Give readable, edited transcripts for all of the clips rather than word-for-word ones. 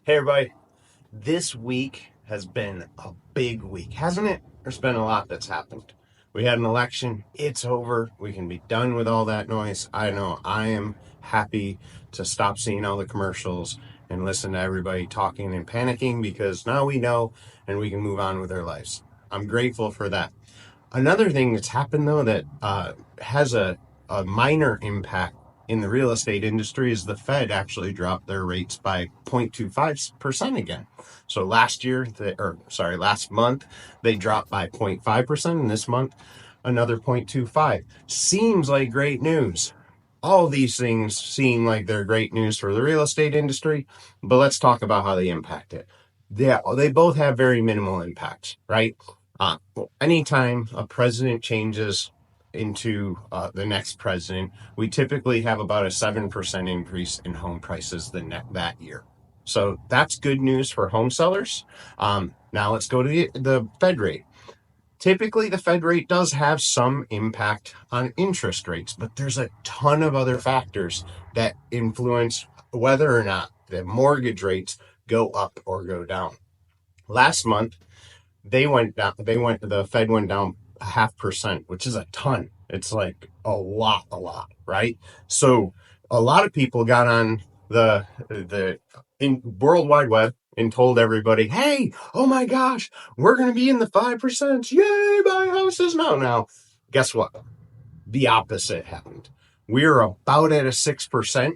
Hey everybody, this week has been a big week, hasn't it? There's been a lot that's happened. We had an election, it's over, we can be done with all that noise. I know I am happy to stop seeing all the commercials and listen to everybody talking and panicking because now we know and we can move on with our lives. I'm grateful for that. Another thing that's happened though that has a minor impact in the real estate industry is the Fed actually dropped their rates by 0.25% again. So last month they dropped by 0.5%, and this month another 0.25. Seems like great news. All these things seem like they're great news for the real estate industry, but let's talk about how they impact it. Yeah, they both have very minimal impacts, right? Anytime a president changes into the next president, we typically have about a 7% increase in home prices that year. So that's good news for home sellers. Now let's go to the Fed rate. Typically, the Fed rate does have some impact on interest rates, but there's a ton of other factors that influence whether or not the mortgage rates go up or go down. Last month, they went down. The Fed went down 0.5%, which is a ton. It's like a lot, right? So a lot of people got on the in World Wide Web and told everybody, "Hey, oh my gosh, we're going to be in the 5%. Yay, buy houses now!" Now, guess what? The opposite happened. We're about at a 6%,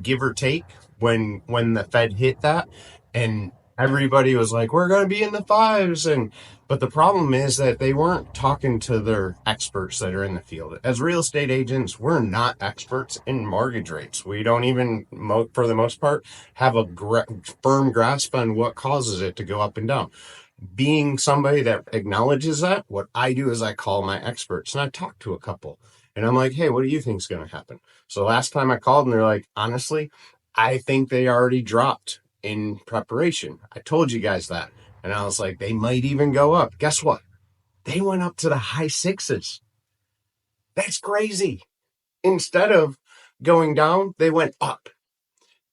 give or take, when the Fed hit that, and everybody was like, "We're going to be in the fives." But the problem is that they weren't talking to their experts that are in the field. As real estate agents, we're not experts in mortgage rates. We don't even, for the most part, have a firm grasp on what causes it to go up and down. Being somebody that acknowledges that, what I do is I call my experts and I talk to a couple and I'm like, "Hey, what do you think is going to happen?" So last time I called and they're like, "Honestly, I think they already dropped in preparation. I told you guys that." And I was like, "They might even go up." Guess what? They went up to the high sixes. That's crazy. Instead of going down, they went up.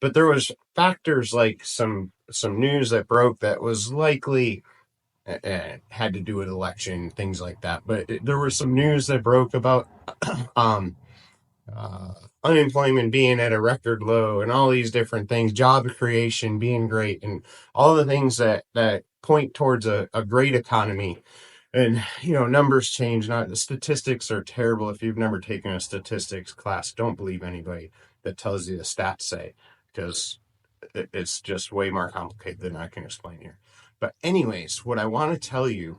But there was factors like some news that broke that was likely had to do with election, things like that. But there was some news that broke about um, uh, unemployment being at a record low and all these different things, job creation being great, and all the things that point towards a great economy. And numbers change. Not the statistics are terrible. If you've never taken a statistics class, don't believe anybody that tells you the stats say, because it's just way more complicated than I can explain here. But anyways, what I want to tell you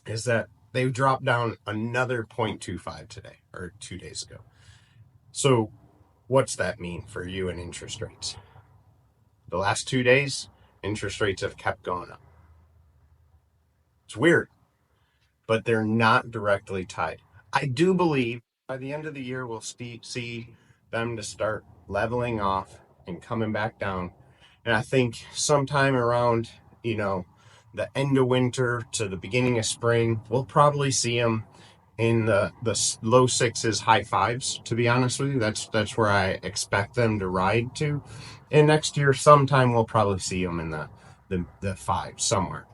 is that they've dropped down another 0.25 today or 2 days ago. So what's that mean for you and interest rates? The last 2 days, interest rates have kept going up. It's weird, but they're not directly tied. I do believe by the end of the year, we'll see them to start leveling off and coming back down. And I think sometime around, the end of winter to the beginning of spring, we'll probably see them in the low sixes, high fives. To be honest with you, that's where I expect them to ride to. And next year, sometime we'll probably see them in the fives somewhere,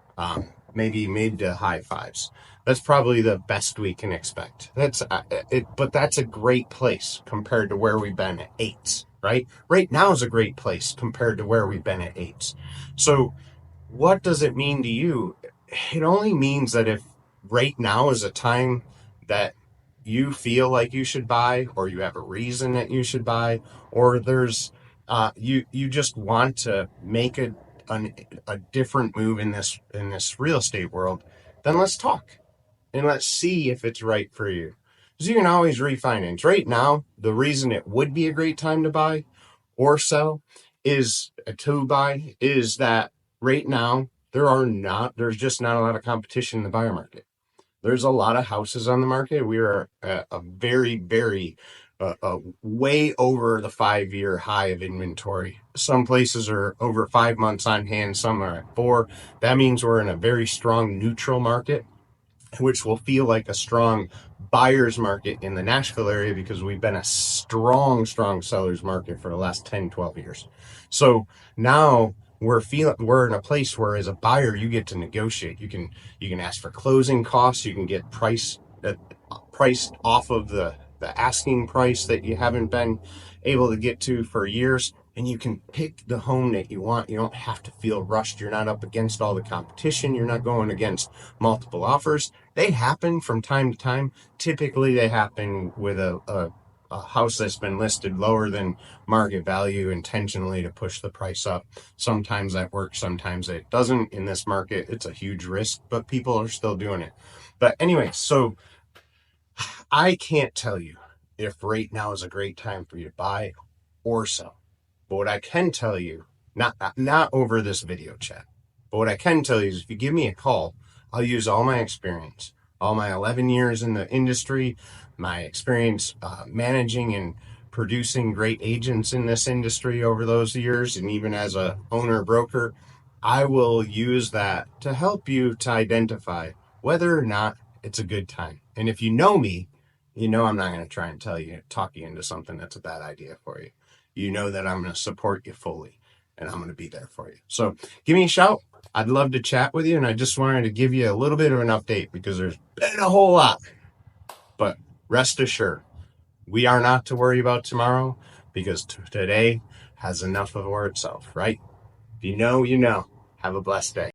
maybe mid to high fives. That's probably the best we can expect. That's it, but that's a great place compared to where we've been at eights. Right now is a great place compared to where we've been at eights. So, what does it mean to you? It only means that if right now is a time that you feel like you should buy, or you have a reason that you should buy, or there's you just want to make a different move in this real estate world, then let's talk and let's see if it's right for you. Because you can always refinance. Right now, the reason it would be a great time to buy or sell is that right now there's just not a lot of competition in the buyer market. There's a lot of houses on the market. We are at a very, very way over the 5-year high of inventory. Some places are over 5 months on hand, some are at 4. That means we're in a very strong neutral market, which will feel like a strong buyer's market in the Nashville area because we've been a strong seller's market for the last 10, 12 years. So now we're in a place where as a buyer you get to negotiate. You can ask for closing costs. You can get priced off of the asking price that you haven't been able to get to for years, and you can pick the home that you want. You don't have to feel rushed. You're not up against all the competition. You're not going against multiple offers. They happen from time to time. Typically they happen with a house that's been listed lower than market value intentionally to push the price up. Sometimes that works, sometimes it doesn't. In this market, it's a huge risk, but people are still doing it. But anyway, so I can't tell you if right now is a great time for you to buy or sell. But what I can tell you, not over this video chat, but what I can tell you is if you give me a call, I'll use all my experience, all my 11 years in the industry, my experience managing and producing great agents in this industry over those years, and even as a owner broker, I will use that to help you to identify whether or not it's a good time. And if you know me, you know I'm not going to try and talk you into something that's a bad idea for you. You know that I'm going to support you fully, and I'm going to be there for you. So give me a shout. I'd love to chat with you, and I just wanted to give you a little bit of an update because there's been a whole lot. But rest assured, we are not to worry about tomorrow because today has enough of itself, right? If you know, you know. Have a blessed day.